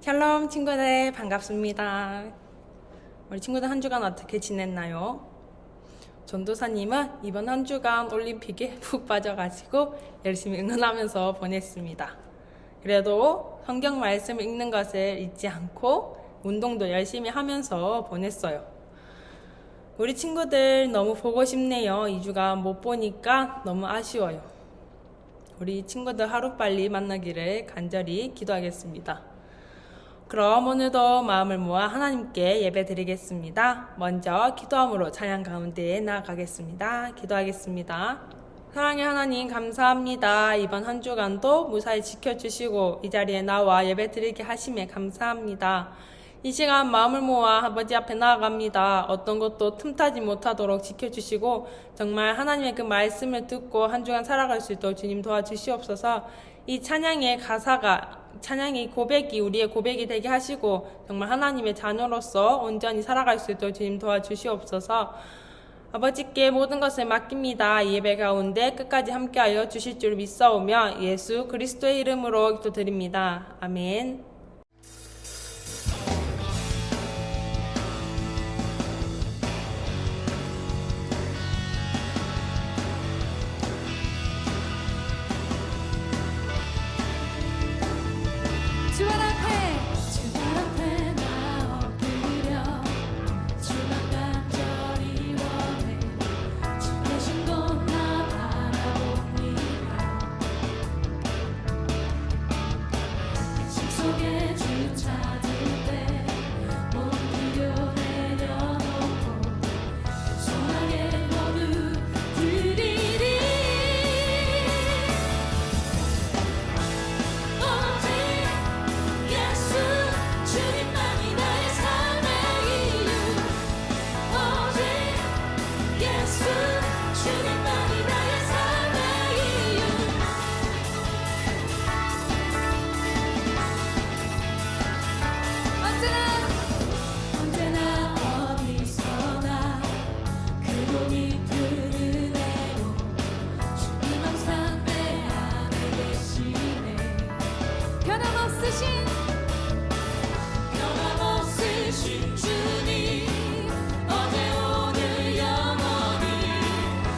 샬롬 친구들 반갑습니다. 우리 친구들 한 주간 어떻게 지냈나요? 전도사님은 이번 한 주간 올림픽에 푹 빠져가지고 열심히 응원하면서 보냈습니다. 그래도 성경 말씀을 읽는 것을 잊지 않고 운동도 열심히 하면서 보냈어요. 우리 친구들 너무 보고 싶네요. 2주간 못 보니까 너무 아쉬워요. 우리 친구들 하루빨리 만나기를 간절히 기도하겠습니다. 그럼 오늘도 마음을 모아 하나님께 예배 드리겠습니다. 먼저 기도함으로 찬양 가운데 나아가겠습니다. 기도하겠습니다. 사랑의 하나님 감사합니다. 이번 한 주간도 무사히 지켜주시고 이 자리에 나와 예배 드리게 하심에 감사합니다. 이 시간 마음을 모아 아버지 앞에 나아갑니다. 어떤 것도 틈타지 못하도록 지켜주시고 정말 하나님의 그 말씀을 듣고 한 주간 살아갈 수 있도록 주님 도와주시옵소서. 이 찬양의 가사가 찬양의 고백이 우리의 고백이 되게 하시고 정말 하나님의 자녀로서 온전히 살아갈 수 있도록 주님 도와주시옵소서. 아버지께 모든 것을 맡깁니다. 이 예배 가운데 끝까지 함께하여 주실 줄 믿사오며 예수 그리스도의 이름으로 기도드립니다. 아멘. 주말 앞에 나 엎드려 주만 간절히 원해 주 계신 곳 나 바라봅니다. 심 속에 주 찾을 때 모든 필요 내려놓고 소망에 모두 드리리. 주님만이 나의 삶의 이유. 오직 예수 주님만이 나의 삶의 이유. 언제나 어디서나 그 공이 푸른 애로 주님 항상 내 안에 계시네. 변함없으신 주님 어제 오늘 영원히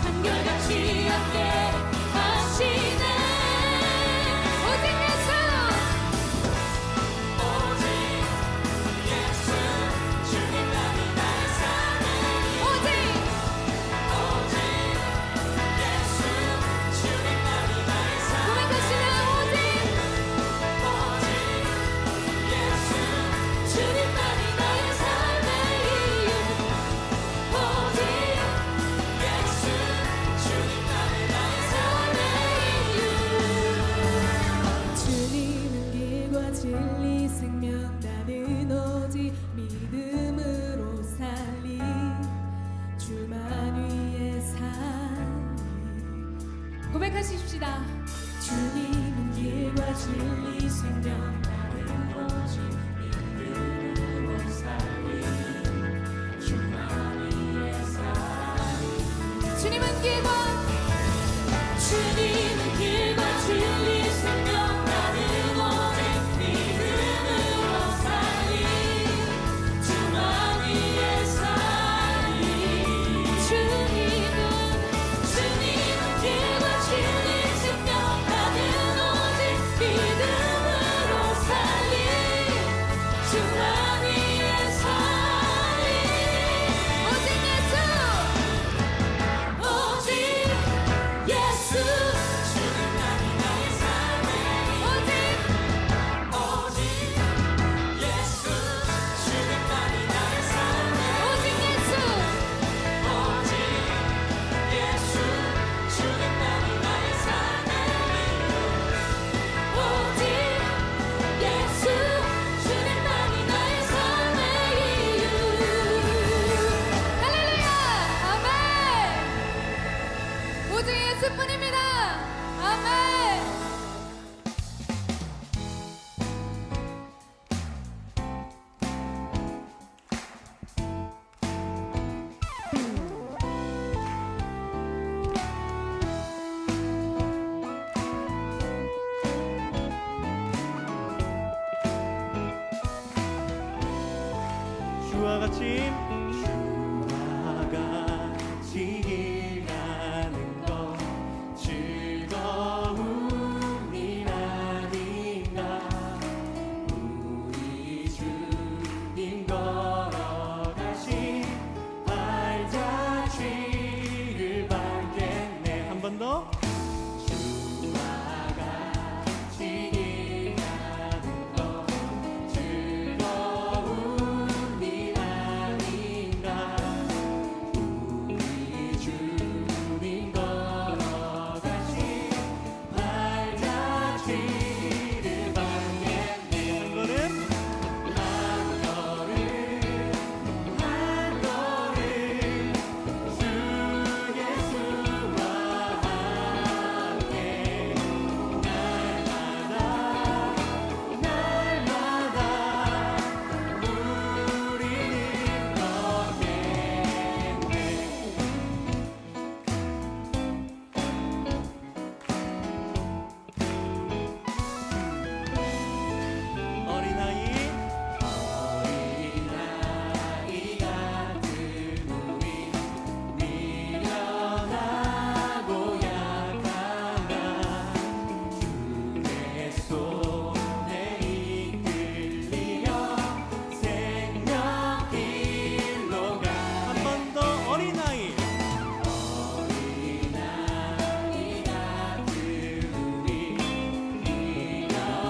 한결같이 함께 하시네. 오직 예수 주님만이 나의 삶의 오직 예수 주님만이 나의 삶의 오직 예수 주님만이 나의 삶의 이유. 오직 예수 주님만이 나의 삶의 이유. 주님은 길과 진리 생명 나는 오직 믿음으로 살리. 주만 위에 살리. 고백하십시다. 주님은 길과 진리 생명 나는 오직 믿음으로 살리. 주만 위에 살리. 주님은 길과 진리 생명 나는 오직 믿음으로 살리. 주만 위에 살리. 주님은 길과 진리 생명 나는 오직 믿음으로 같이 주와 같이 일하는 것 즐거운 일 아닌가. 우리 주님 걸어가신 발자취를 밟겠네. 한 번 더. 주와 같이 일하는 것 즐거운 일 아닌가. 우리 주님 걸어가신 발자취를 밟겠네. 한 걸음 한 걸음 주 예수와 함께 날마다 우리는 걷겠네. 어린아이 같은 우리 미련하고 약하나 주의 손에 이끌리어 생명길로 가. 한 번 더. 어린아이 같은 우리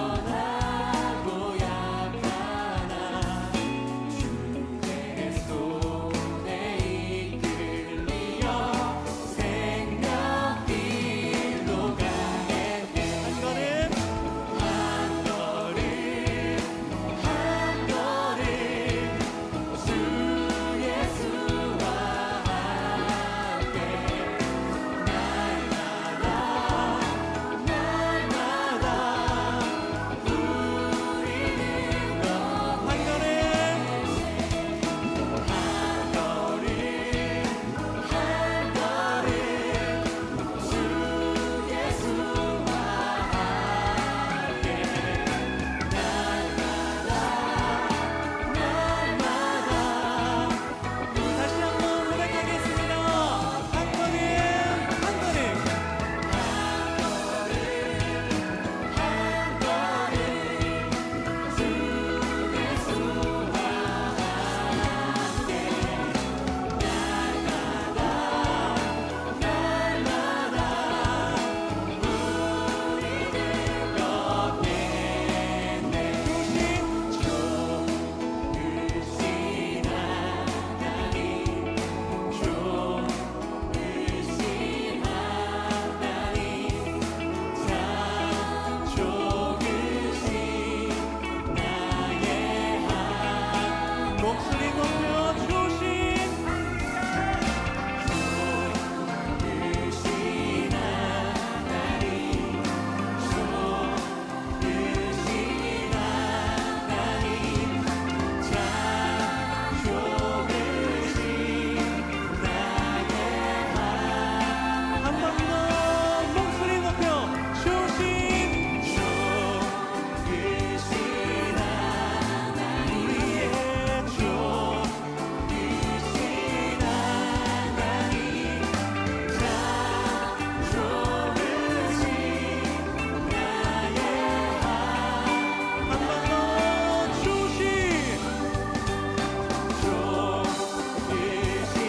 미련하고 약하나 주의 손에 이끌리어 생명길로 가겠네. 한 걸음 한 걸음 한 걸음 주 예수와 함께 날마다 우리는 한 걸음 주 예수와 함께 다시 한번 고백하겠습니다. 한 걸음 한 걸음 주 예수와 목소리 높여 주신 좋으신 하나님 좋으신 하나님 참 좋으신 나의 한 번 더 목소리 높여 주신 좋으신 하나님 우리의 좋으신 하나님 참 좋으신 나의 한 번 더 주신 좋으신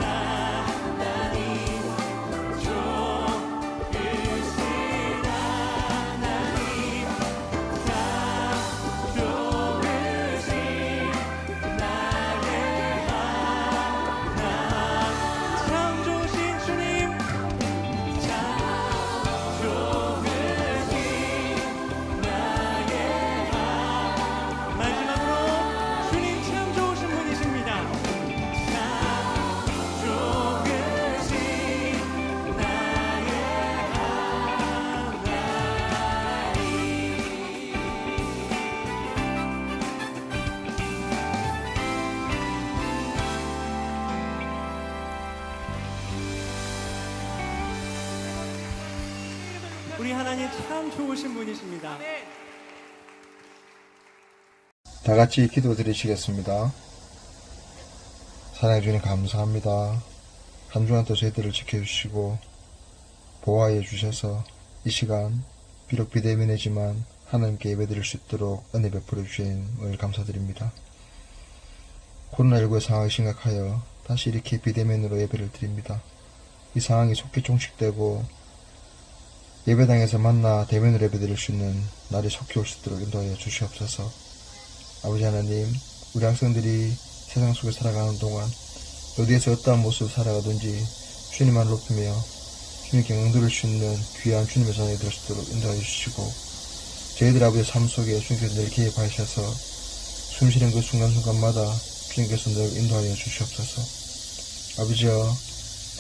하나님 좋으신 하나님 참 좋으신 나의 참 좋으신 주님 참 좋으신 나의 마지막으로 주님 참 좋으신 분이십니다. 참 좋으신 나의 우리 하나님 참 좋으신 분이십니다. 다 같이 기도 드리시겠습니다. 사랑해 주님 감사합니다. 한 주간 또 저희들을 지켜주시고 보호하여 주셔서 이 시간 비록 비대면이지만 하나님께 예배드릴 수 있도록 은혜 베풀어 주신 감사드립니다. 코로나19의 상황이 심각하여 다시 이렇게 비대면으로 예배를 드립니다. 이 상황이 속히 종식되고 예배당에서 만나 대면으로 예배드릴 수 있는 날이 속히 올 수 있도록 인도하여 주시옵소서. 아버지 하나님, 우리 학생들이 세상 속에 살아가는 동안 어디에서 어떠한 모습을 살아가든지 주님만 높이며 주님께 응들을 수 있는 귀한 주님의 전에 될 수 있도록 인도하여 주시고 저희들 아버지의 삶 속에 주님께서 늘 개입하셔서 숨쉬는 그 순간순간마다 주님께서 늘 인도하여 주시옵소서. 아버지여,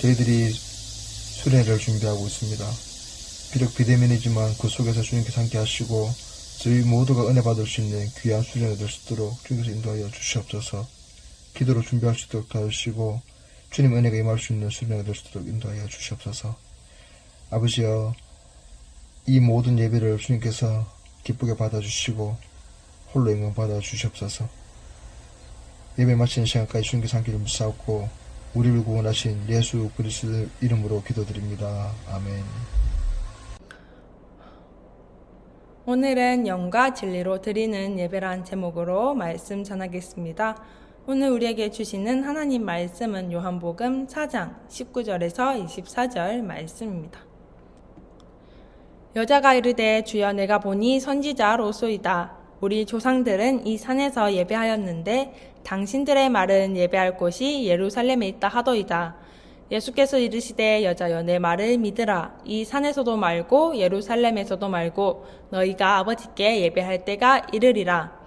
저희들이 수련회를 준비하고 있습니다. 비록 비대면이지만 그 속에서 주님께서 함께 하시고 저희 모두가 은혜 받을 수 있는 귀한 수련회 될 수 있도록 주님께서 인도하여 주시옵소서. 기도로 준비할 수 있도록 도와주시고 주님 은혜가 임할 수 있는 수련회가 될 수 있도록 인도하여 주시옵소서. 아버지여, 이 모든 예배를 주님께서 기쁘게 받아주시고 홀로 영광 받아주시옵소서. 예배 마치는 시간까지 주님께서 함께 묵사옵고 우리를 구원하신 예수 그리스도 이름으로 기도드립니다. 아멘. 오늘은 영과 진리로 드리는 예배란 제목으로 말씀 전하겠습니다. 오늘 우리에게 주시는 하나님 말씀은 요한복음 4장 19절에서 24절 말씀입니다. 여자가 이르되 주여 내가 보니 선지자로소이다. 우리 조상들은 이 산에서 예배하였는데 당신들의 말은 예배할 곳이 예루살렘에 있다 하도이다. 예수께서 이르시되 여자여 내 말을 믿으라. 이 산에서도 말고 예루살렘에서도 말고 너희가 아버지께 예배할 때가 이르리라.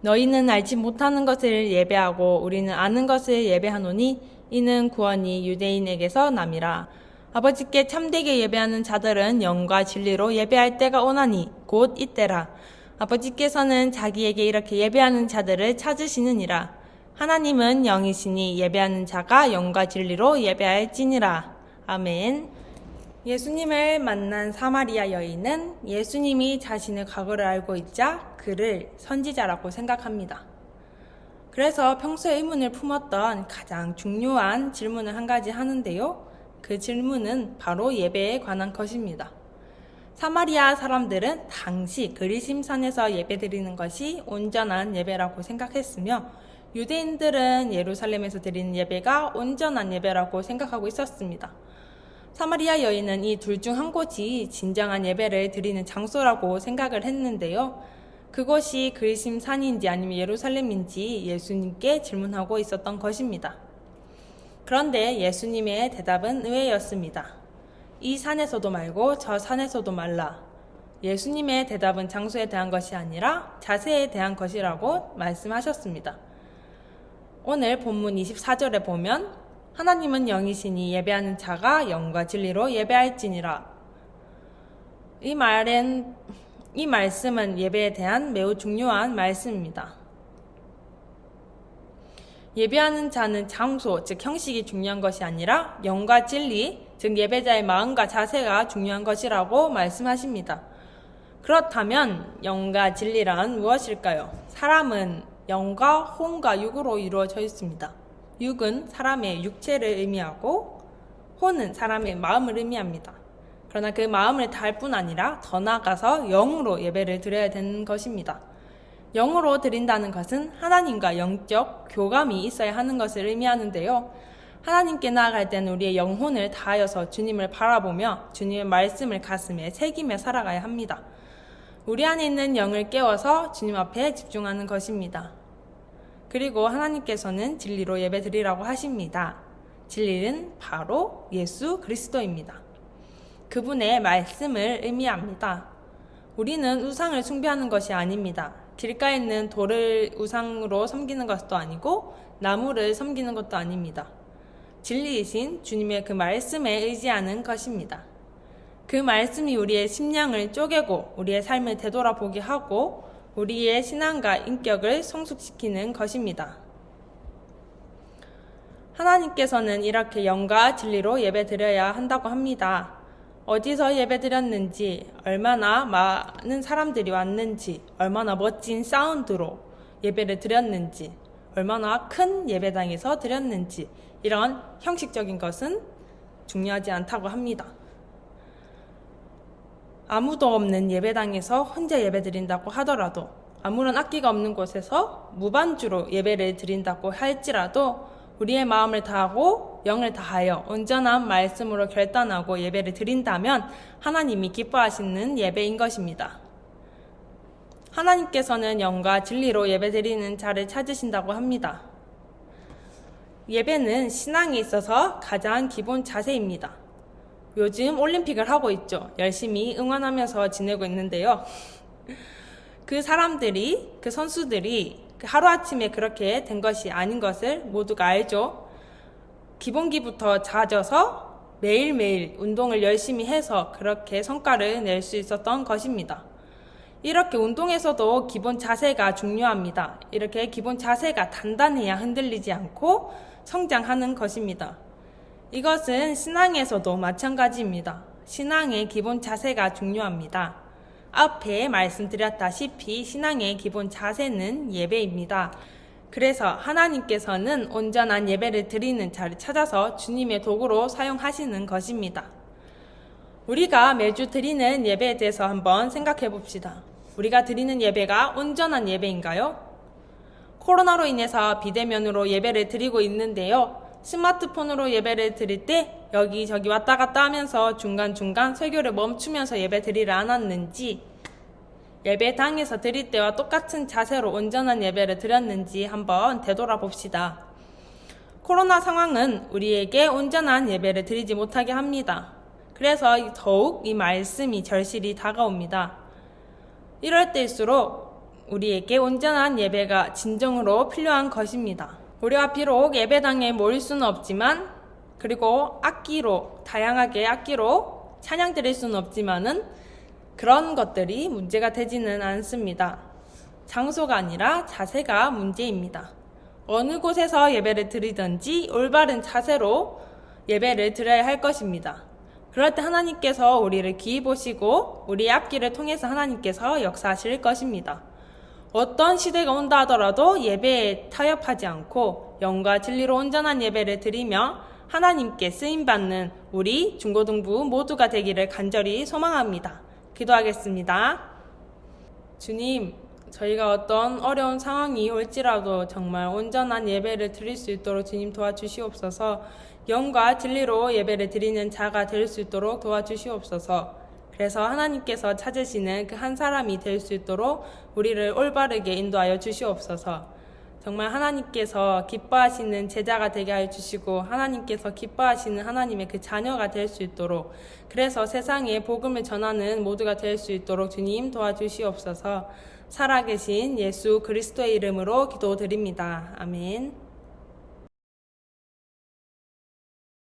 너희는 알지 못하는 것을 예배하고 우리는 아는 것을 예배하노니 이는 구원이 유대인에게서 남이라. 아버지께 참되게 예배하는 자들은 영과 진리로 예배할 때가 오나니 곧 이때라. 아버지께서는 자기에게 이렇게 예배하는 자들을 찾으시느니라. 하나님은 영이시니 예배하는 자가 영과 진리로 예배할지니라. 아멘. 예수님을 만난 사마리아 여인은 예수님이 자신의 과거를 알고 있자 그를 선지자라고 생각합니다. 그래서 평소에 의문을 품었던 가장 중요한 질문을 한 가지 하는데요. 그 질문은 바로 예배에 관한 것입니다. 사마리아 사람들은 당시 그리심산에서 예배드리는 것이 온전한 예배라고 생각했으며 유대인들은 예루살렘에서 드리는 예배가 온전한 예배라고 생각하고 있었습니다. 사마리아 여인은 이 둘 중 한 곳이 진정한 예배를 드리는 장소라고 생각을 했는데요. 그곳이 그리심산인지 아니면 예루살렘인지 예수님께 질문하고 있었던 것입니다. 그런데 예수님의 대답은 의외였습니다. 이 산에서도 말고 저 산에서도 말라. 예수님의 대답은 장소에 대한 것이 아니라 자세에 대한 것이라고 말씀하셨습니다. 오늘 본문 24절에 보면 하나님은 영이시니 예배하는 자가 영과 진리로 예배할지니라. 이 말씀은 예배에 대한 매우 중요한 말씀입니다. 예배하는 자는 장소, 즉 형식이 중요한 것이 아니라 영과 진리, 즉 예배자의 마음과 자세가 중요한 것이라고 말씀하십니다. 그렇다면 영과 진리란 무엇일까요? 사람은 영과 혼과 육으로 이루어져 있습니다. 육은 사람의 육체를 의미하고 혼은 사람의 마음을 의미합니다. 그러나 그 마음을 다할 뿐 아니라 더 나아가서 영으로 예배를 드려야 되는 것입니다. 영으로 드린다는 것은 하나님과 영적 교감이 있어야 하는 것을 의미하는데요. 하나님께 나아갈 때는 우리의 영혼을 다하여서 주님을 바라보며 주님의 말씀을 가슴에 새기며 살아가야 합니다. 우리 안에 있는 영을 깨워서 주님 앞에 집중하는 것입니다. 그리고 하나님께서는 진리로 예배드리라고 하십니다. 진리는 바로 예수 그리스도입니다. 그분의 말씀을 의미합니다. 우리는 우상을 숭배하는 것이 아닙니다. 길가에 있는 돌을 우상으로 섬기는 것도 아니고 나무를 섬기는 것도 아닙니다. 진리이신 주님의 그 말씀에 의지하는 것입니다. 그 말씀이 우리의 심령을 쪼개고 우리의 삶을 되돌아보게 하고 우리의 신앙과 인격을 성숙시키는 것입니다. 하나님께서는 이렇게 영과 진리로 예배드려야 한다고 합니다. 어디서 예배드렸는지, 얼마나 많은 사람들이 왔는지, 얼마나 멋진 사운드로 예배를 드렸는지, 얼마나 큰 예배당에서 드렸는지 이런 형식적인 것은 중요하지 않다고 합니다. 아무도 없는 예배당에서 혼자 예배 드린다고 하더라도 아무런 악기가 없는 곳에서 무반주로 예배를 드린다고 할지라도 우리의 마음을 다하고 영을 다하여 온전한 말씀으로 결단하고 예배를 드린다면 하나님이 기뻐하시는 예배인 것입니다. 하나님께서는 영과 진리로 예배 드리는 자를 찾으신다고 합니다. 예배는 신앙에 있어서 가장 기본 자세입니다. 요즘 올림픽을 하고 있죠. 열심히 응원하면서 지내고 있는데요. 그 선수들이 하루아침에 그렇게 된 것이 아닌 것을 모두가 알죠. 기본기부터 다져서 매일매일 운동을 열심히 해서 그렇게 성과를 낼 수 있었던 것입니다. 이렇게 운동에서도 기본 자세가 중요합니다. 이렇게 기본 자세가 단단해야 흔들리지 않고 성장하는 것입니다. 이것은 신앙에서도 마찬가지입니다. 신앙의 기본 자세가 중요합니다. 앞에 말씀드렸다시피 신앙의 기본 자세는 예배입니다. 그래서 하나님께서는 온전한 예배를 드리는 자를 찾아서 주님의 도구로 사용하시는 것입니다. 우리가 매주 드리는 예배에 대해서 한번 생각해 봅시다. 우리가 드리는 예배가 온전한 예배인가요? 코로나로 인해서 비대면으로 예배를 드리고 있는데요. 스마트폰으로 예배를 드릴 때 여기저기 왔다 갔다 하면서 중간중간 설교를 멈추면서 예배 드리지 않았는지, 예배당에서 드릴 때와 똑같은 자세로 온전한 예배를 드렸는지 한번 되돌아봅시다. 코로나 상황은 우리에게 온전한 예배를 드리지 못하게 합니다. 그래서 더욱 이 말씀이 절실히 다가옵니다. 이럴 때일수록 우리에게 온전한 예배가 진정으로 필요한 것입니다. 우리가 비록 예배당에 모일 수는 없지만, 그리고 다양하게 악기로 찬양 드릴 수는 없지만은 그런 것들이 문제가 되지는 않습니다. 장소가 아니라 자세가 문제입니다. 어느 곳에서 예배를 드리든지 올바른 자세로 예배를 드려야 할 것입니다. 그럴 때 하나님께서 우리를 귀히 보시고 우리의 악기를 통해서 하나님께서 역사하실 것입니다. 어떤 시대가 온다 하더라도 예배에 타협하지 않고 영과 진리로 온전한 예배를 드리며 하나님께 쓰임받는 우리 중고등부 모두가 되기를 간절히 소망합니다. 기도하겠습니다. 주님, 저희가 어떤 어려운 상황이 올지라도 정말 온전한 예배를 드릴 수 있도록 주님 도와주시옵소서. 영과 진리로 예배를 드리는 자가 될 수 있도록 도와주시옵소서. 그래서 하나님께서 찾으시는 그 한 사람이 될 수 있도록 우리를 올바르게 인도하여 주시옵소서. 정말 하나님께서 기뻐하시는 제자가 되게 하여 주시고 하나님께서 기뻐하시는 하나님의 그 자녀가 될 수 있도록, 그래서 세상에 복음을 전하는 모두가 될 수 있도록 주님 도와주시옵소서. 살아계신 예수 그리스도의 이름으로 기도드립니다. 아멘.